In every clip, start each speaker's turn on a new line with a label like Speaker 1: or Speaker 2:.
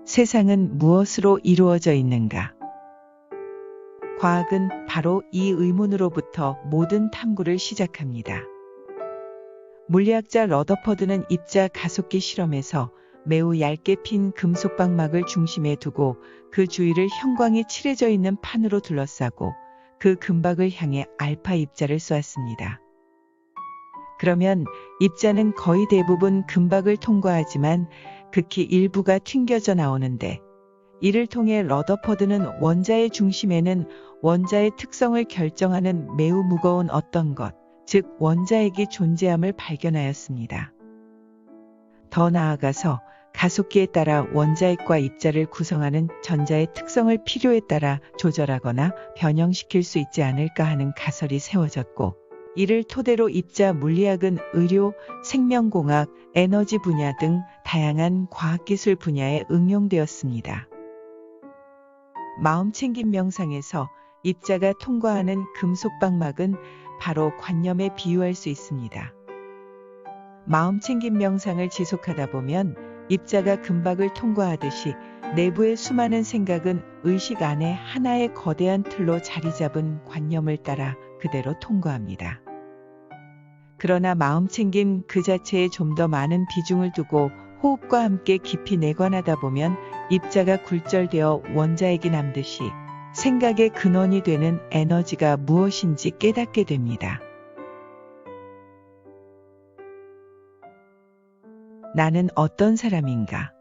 Speaker 1: 세상은 무엇으로 이루어져 있는가? 과학은 바로 이 의문으로부터 모든 탐구를 시작합니다. 물리학자 러더퍼드는 입자 가속기 실험에서 매우 얇게 핀 금속 방막을 중심에 두고 그 주위를 형광이 칠해져 있는 판으로 둘러싸고 그 금박을 향해 알파 입자를 쏘았습니다. 그러면 입자는 거의 대부분 금박을 통과하지만 극히 일부가 튕겨져 나오는데, 이를 통해 러더퍼드는 원자의 중심에는 원자의 특성을 결정하는 매우 무거운 어떤 것, 즉 원자핵이 존재함을 발견하였습니다. 더 나아가서 가속기에 따라 원자핵과 입자를 구성하는 전자의 특성을 필요에 따라 조절하거나 변형시킬 수 있지 않을까 하는 가설이 세워졌고, 이를 토대로 입자 물리학은 의료, 생명공학, 에너지 분야 등 다양한 과학기술 분야에 응용되었습니다. 마음챙김 명상에서 입자가 통과하는 금속 방막은 바로 관념에 비유할 수 있습니다. 마음챙김 명상을 지속하다 보면 입자가 금박을 통과하듯이 내부의 수많은 생각은 의식 안에 하나의 거대한 틀로 자리 잡은 관념을 따라 그대로 통과합니다. 그러나 마음챙김 그 자체에 좀 더 많은 비중을 두고 호흡과 함께 깊이 내관하다 보면 입자가 굴절되어 원자핵이 남듯이 생각의 근원이 되는 에너지가 무엇인지 깨닫게 됩니다. 나는 어떤 사람인가?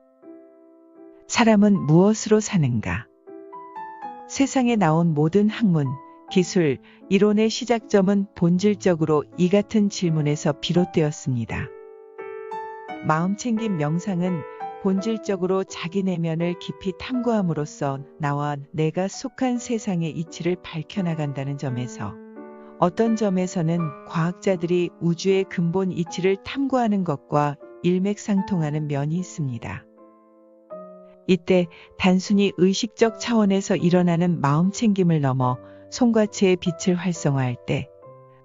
Speaker 1: 사람은 무엇으로 사는가? 세상에 나온 모든 학문, 기술, 이론의 시작점은 본질적으로 이 같은 질문에서 비롯되었습니다. 마음챙김 명상은 본질적으로 자기 내면을 깊이 탐구함으로써 나와 내가 속한 세상의 이치를 밝혀나간다는 점에서, 어떤 점에서는 과학자들이 우주의 근본 이치를 탐구하는 것과 일맥상통하는 면이 있습니다. 이때 단순히 의식적 차원에서 일어나는 마음챙김을 넘어 송과체의 빛을 활성화할 때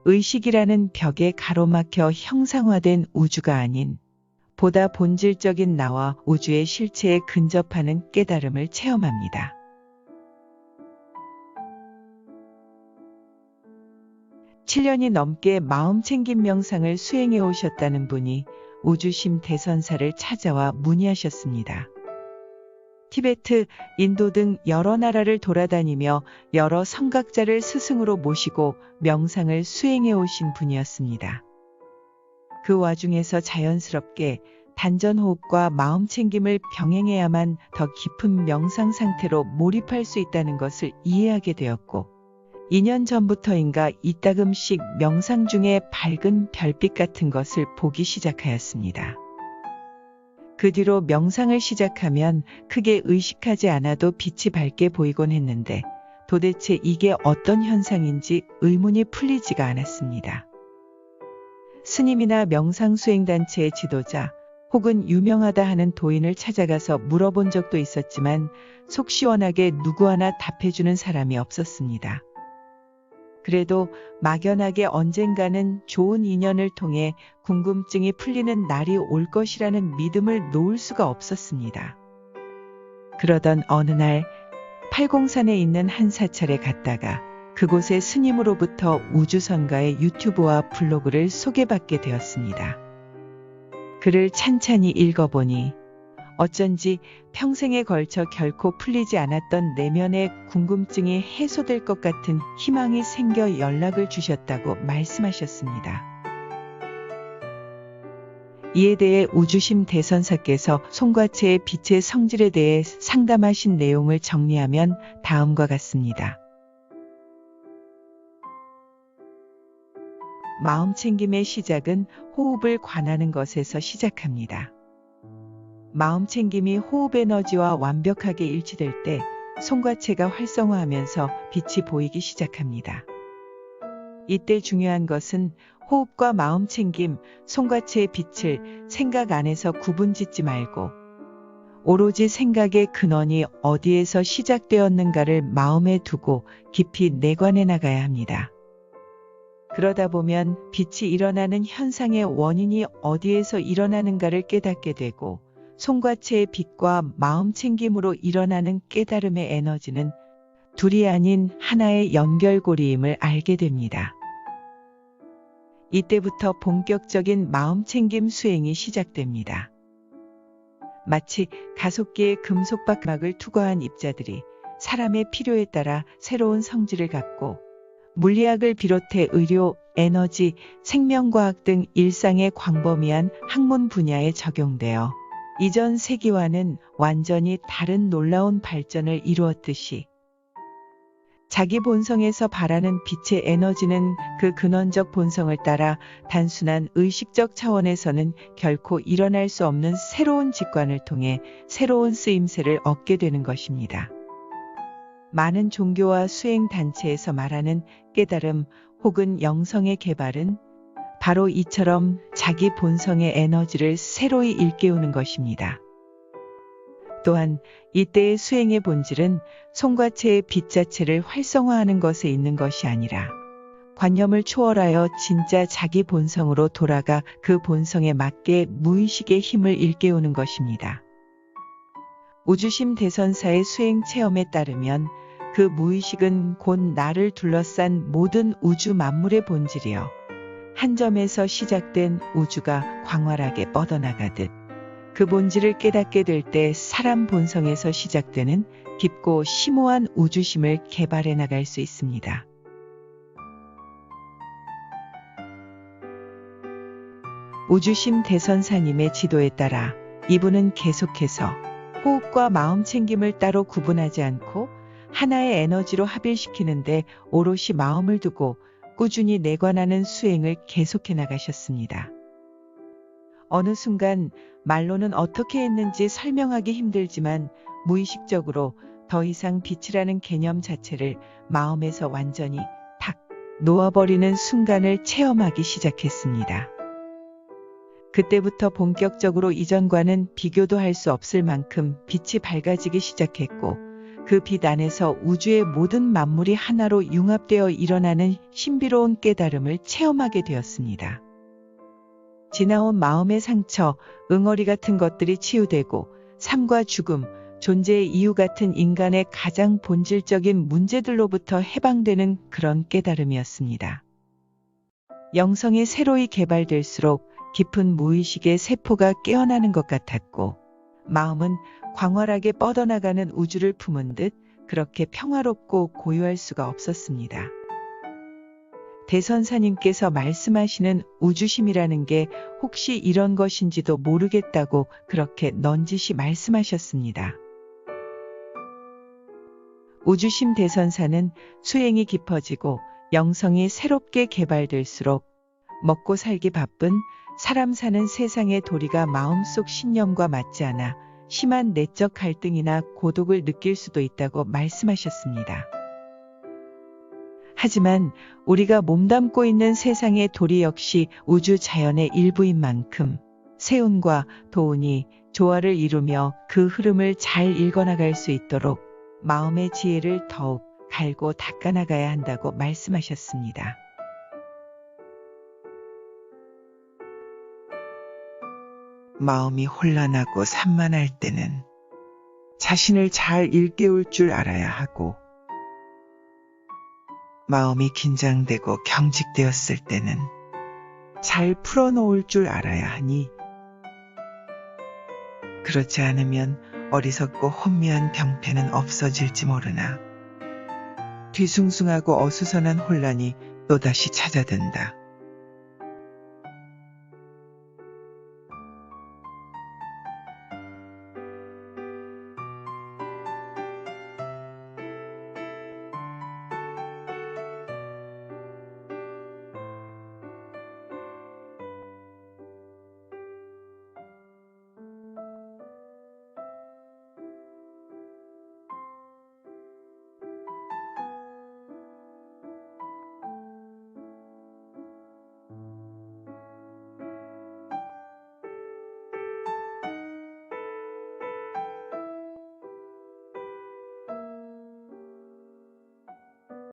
Speaker 1: 의식이라는 벽에 가로막혀 형상화된 우주가 아닌 보다 본질적인 나와 우주의 실체에 근접하는 깨달음을 체험합니다. (7년이) 넘게 마음챙김 명상을 수행해 오셨다는 분이 우주심 대선사를 찾아와 문의하셨습니다. 티베트, 인도 등 여러 나라를 돌아다니며 여러 성각자를 스승으로 모시고 명상을 수행해 오신 분이었습니다. 그 와중에서 자연스럽게 단전호흡과 마음챙김을 병행해야만 더 깊은 명상 상태로 몰입할 수 있다는 것을 이해하게 되었고, 2년 전부터인가 이따금씩 명상 중에 밝은 별빛 같은 것을 보기 시작하였습니다. 그 뒤로 명상을 시작하면 크게 의식하지 않아도 빛이 밝게 보이곤 했는데 도대체 이게 어떤 현상인지 의문이 풀리지가 않았습니다. 스님이나 명상수행단체의 지도자 혹은 유명하다 하는 도인을 찾아가서 물어본 적도 있었지만 속 시원하게 누구 하나 답해주는 사람이 없었습니다. 그래도 막연하게 언젠가는 좋은 인연을 통해 궁금증이 풀리는 날이 올 것이라는 믿음을 놓을 수가 없었습니다. 그러던 어느 날 팔공산에 있는 한 사찰에 갔다가 그곳의 스님으로부터 우주선가의 유튜브와 블로그를 소개받게 되었습니다. 글을 찬찬히 읽어보니 어쩐지 평생에 걸쳐 결코 풀리지 않았던 내면의 궁금증이 해소될 것 같은 희망이 생겨 연락을 주셨다고 말씀하셨습니다. 이에 대해 우주심 대선사께서 송과체의 빛의 성질에 대해 상담하신 내용을 정리하면 다음과 같습니다. 마음챙김의 시작은 호흡을 관하는 것에서 시작합니다. 마음챙김이 호흡 에너지와 완벽하게 일치될 때 송과체가 활성화하면서 빛이 보이기 시작합니다. 이때 중요한 것은 호흡과 마음챙김, 송과체의 빛을 생각 안에서 구분짓지 말고 오로지 생각의 근원이 어디에서 시작되었는가를 마음에 두고 깊이 내관해 나가야 합니다. 그러다 보면 빛이 일어나는 현상의 원인이 어디에서 일어나는가를 깨닫게 되고 송과체의 빛과 마음 챙김으로 일어나는 깨달음의 에너지는 둘이 아닌 하나의 연결고리임을 알게 됩니다. 이때부터 본격적인 마음 챙김 수행이 시작됩니다. 마치 가속기에 금속박막을 투과한 입자들이 사람의 필요에 따라 새로운 성질을 갖고 물리학을 비롯해 의료, 에너지, 생명과학 등 일상의 광범위한 학문 분야에 적용되어 이전 세기와는 완전히 다른 놀라운 발전을 이루었듯이 자기 본성에서 발하는 빛의 에너지는 그 근원적 본성을 따라 단순한 의식적 차원에서는 결코 일어날 수 없는 새로운 직관을 통해 새로운 쓰임새를 얻게 되는 것입니다. 많은 종교와 수행 단체에서 말하는 깨달음 혹은 영성의 개발은 바로 이처럼 자기 본성의 에너지를 새로이 일깨우는 것입니다. 또한 이때의 수행의 본질은 송과체의 빛 자체를 활성화하는 것에 있는 것이 아니라 관념을 초월하여 진짜 자기 본성으로 돌아가 그 본성에 맞게 무의식의 힘을 일깨우는 것입니다. 우주심 대선사의 수행 체험에 따르면 그 무의식은 곧 나를 둘러싼 모든 우주 만물의 본질이요. 한 점에서 시작된 우주가 광활하게 뻗어나가듯 그 본질을 깨닫게 될 때 사람 본성에서 시작되는 깊고 심오한 우주심을 개발해 나갈 수 있습니다. 우주심 대선사님의 지도에 따라 이분은 계속해서 호흡과 마음 챙김을 따로 구분하지 않고 하나의 에너지로 합일시키는데 오롯이 마음을 두고 꾸준히 내관하는 수행을 계속해 나가셨습니다. 어느 순간 말로는 어떻게 했는지 설명하기 힘들지만 무의식적으로 더 이상 빛이라는 개념 자체를 마음에서 완전히 탁 놓아버리는 순간을 체험하기 시작했습니다. 그때부터 본격적으로 이전과는 비교도 할 수 없을 만큼 빛이 밝아지기 시작했고 그 빛 안에서 우주의 모든 만물이 하나로 융합되어 일어나는 신비로운 깨달음을 체험하게 되었습니다. 지나온 마음의 상처, 응어리 같은 것들이 치유되고 삶과 죽음, 존재의 이유 같은 인간의 가장 본질적인 문제들로부터 해방되는 그런 깨달음이었습니다. 영성이 새로이 개발될수록 깊은 무의식의 세포가 깨어나는 것 같았고 마음은 광활하게 뻗어나가는 우주를 품은 듯 그렇게 평화롭고 고요할 수가 없었습니다. 대선사님께서 말씀하시는 우주심이라는 게 혹시 이런 것인지도 모르겠다고 그렇게 넌지시 말씀하셨습니다. 우주심 대선사는 수행이 깊어지고 영성이 새롭게 개발될수록 먹고 살기 바쁜 사람 사는 세상의 도리가 마음속 신념과 맞지 않아 심한 내적 갈등이나 고독을 느낄 수도 있다고 말씀하셨습니다. 하지만 우리가 몸담고 있는 세상의 도리 역시 우주 자연의 일부인 만큼 세운과 도운이 조화를 이루며 그 흐름을 잘 읽어나갈 수 있도록 마음의 지혜를 더욱 갈고 닦아나가야 한다고 말씀하셨습니다. 마음이 혼란하고 산만할 때는 자신을 잘 일깨울 줄 알아야 하고 마음이 긴장되고 경직되었을 때는 잘 풀어놓을 줄 알아야 하니 그렇지 않으면 어리석고 혼미한 병폐는 없어질지 모르나 뒤숭숭하고 어수선한 혼란이 또다시 찾아든다.